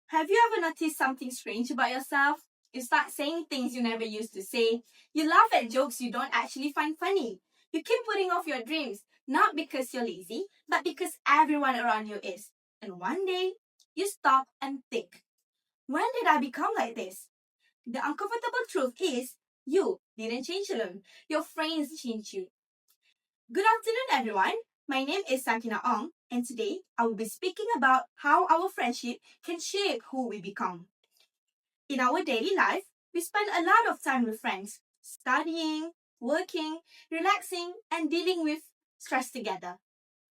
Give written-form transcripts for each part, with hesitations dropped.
Have you ever noticed something strange about yourself? You start saying things you never used to say. You laugh at jokes you don't actually find funny. You keep putting off your dreams, not because you're lazy, but because everyone around you is. And one day, you stop and think, when did I become like this? The uncomfortable truth is, you didn't change alone. Your friends changed you. Good afternoon, everyone. My name is Sakina Ong, and today I will be speaking about how our friendship can shape who we become. In our daily life, we spend a lot of time with friends, studying, working, relaxing, and dealing with stress together.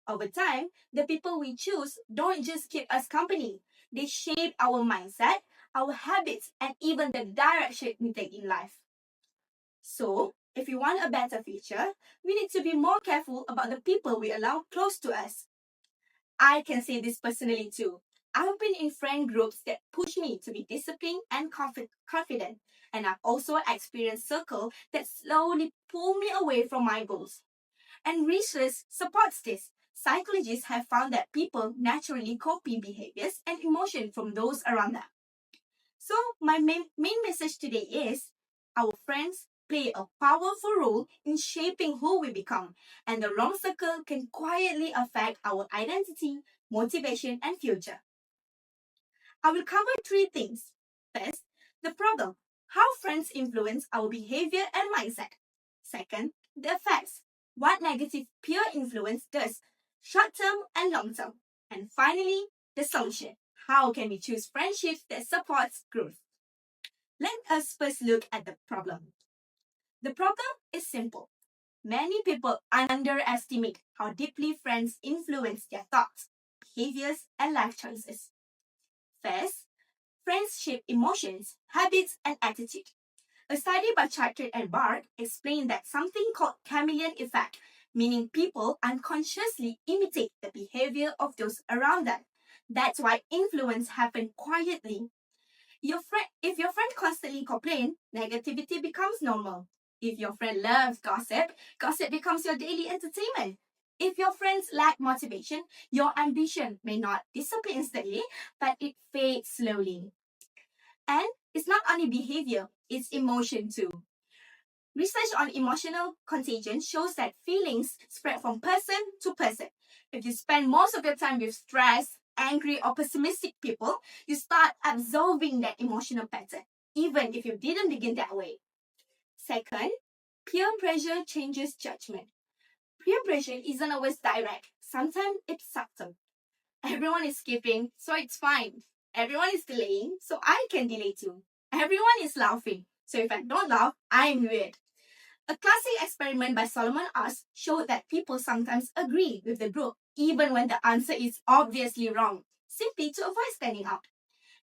Over time, the people we choose don't just keep us company, they shape our mindset, our habits, and even the direction we take in life. So, if we want a better future, we need to be more careful about the people we allow close to us. I can say this personally too. I've been in friend groups that push me to be disciplined and confident, and I've also experienced circles that slowly pull me away from my goals. And research supports this. Psychologists have found that people naturally copy behaviors and emotions from those around them. So, my main message today is our friends play a powerful role in shaping who we become, and the wrong circle can quietly affect our identity, motivation, and future. I will cover three things. First, the problem, how friends influence our behavior and mindset. Second, the effects, what negative peer influence does, short term and long term. And finally, the solution, how can we choose friendships that supports growth. Let us first look at the problem. The problem is simple. Many people underestimate how deeply friends influence their thoughts, behaviors, and life choices. First, friends shape emotions, habits, and attitude. A study by Chartered and Bard explained that something called chameleon effect, meaning people unconsciously imitate the behavior of those around them. That's why influence happens quietly. If your friend constantly complains, negativity becomes normal. If your friend loves gossip, gossip becomes your daily entertainment. If your friends lack motivation, your ambition may not disappear instantly, but it fades slowly. And it's not only behavior, it's emotion too. Research on emotional contagion shows that feelings spread from person to person. If you spend most of your time with stressed, angry, or pessimistic people, you start absorbing that emotional pattern, even if you didn't begin that way. Second, peer pressure changes judgment. Peer pressure isn't always direct, sometimes it's subtle. Everyone is skipping, so it's fine. Everyone is delaying, so I can delay too. Everyone is laughing, so if I don't laugh, I'm weird. A classic experiment by Solomon Asch showed that people sometimes agree with the group, even when the answer is obviously wrong, simply to avoid standing out.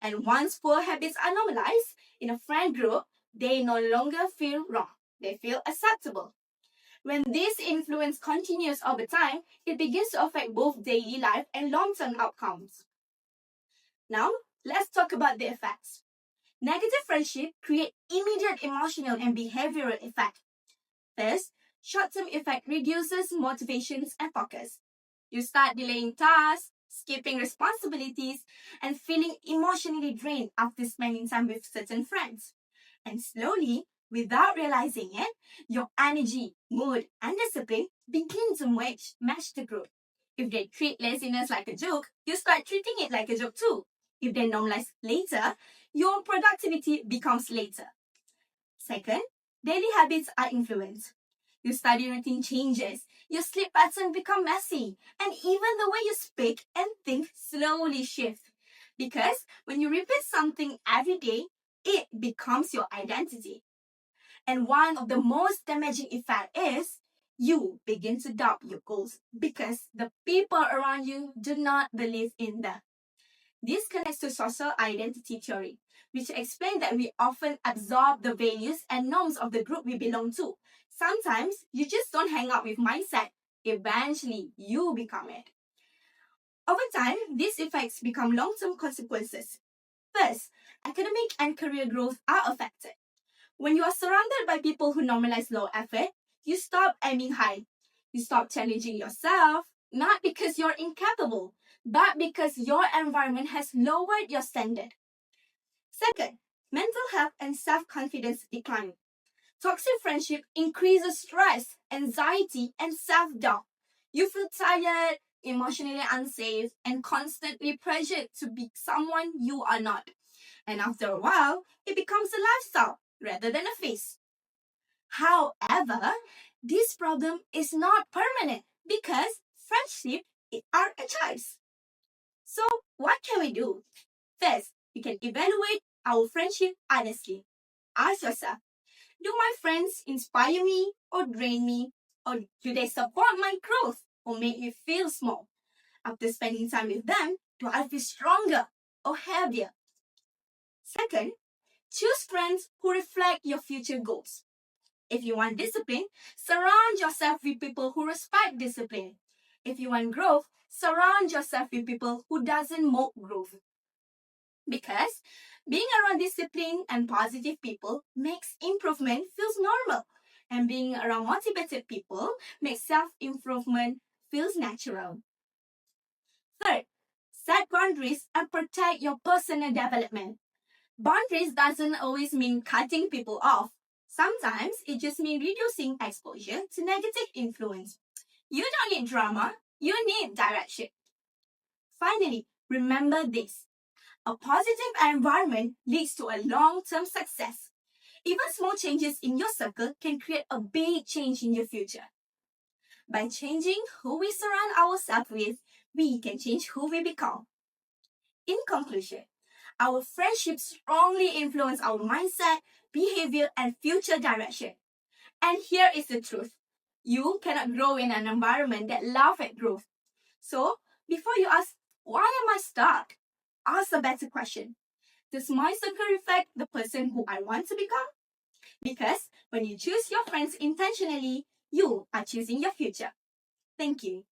And once poor habits are normalized in a friend group, they no longer feel wrong. They feel acceptable. When this influence continues over time, it begins to affect both daily life and long-term outcomes. Now, let's talk about the effects. Negative friendship create immediate emotional and behavioral effect. First, short-term effect reduces motivations and focus. You start delaying tasks, skipping responsibilities, and feeling emotionally drained after spending time with certain friends. And slowly, without realizing it, your energy, mood, and discipline begin to match the group. If they treat laziness like a joke, you start treating it like a joke too. If they normalize later, your productivity becomes later. Second, daily habits are influenced. Your study routine changes, your sleep pattern become messy, and even the way you speak and think slowly shift. Because when you repeat something every day, it becomes your identity. And one of the most damaging effects is you begin to doubt your goals because the people around you do not believe in them. This connects to social identity theory, which explains that we often absorb the values and norms of the group we belong to. Sometimes you just don't hang out with mindset. Eventually, you become it. Over time, these effects become long-term consequences. First, academic and career growth are affected. When you are surrounded by people who normalize low effort, you stop aiming high. You stop challenging yourself, not because you're incapable, but because your environment has lowered your standard. Second, mental health and self-confidence decline. Toxic friendship increases stress, anxiety, and self-doubt. You feel tired, emotionally unsafe, and constantly pressured to be someone you are not. And after a while, it becomes a lifestyle rather than a phase. However, this problem is not permanent because friendship are a choice. So, what can we do? First, you can evaluate our friendship honestly. Ask yourself, do my friends inspire me or drain me? Or do they support my growth or make me feel small? After spending time with them, do I feel stronger or heavier? Second, choose friends who reflect your future goals. If you want discipline, surround yourself with people who respect discipline. If you want growth, surround yourself with people who doesn't mock growth. Because being around disciplined and positive people makes improvement feels normal. And being around motivated people makes self-improvement feels natural. Third, set boundaries and protect your personal development. Boundaries doesn't always mean cutting people off. Sometimes it just means reducing exposure to negative influence. You don't need drama, you need direction. Finally, remember this. A positive environment leads to a long-term success. Even small changes in your circle can create a big change in your future. By changing who we surround ourselves with, we can change who we become. In conclusion, our friendships strongly influence our mindset, behavior, and future direction. And here is the truth. You cannot grow in an environment that laughs at growth. So, before you ask, why am I stuck? Ask a better question. Does my circle reflect the person who I want to become? Because when you choose your friends intentionally, you are choosing your future. Thank you.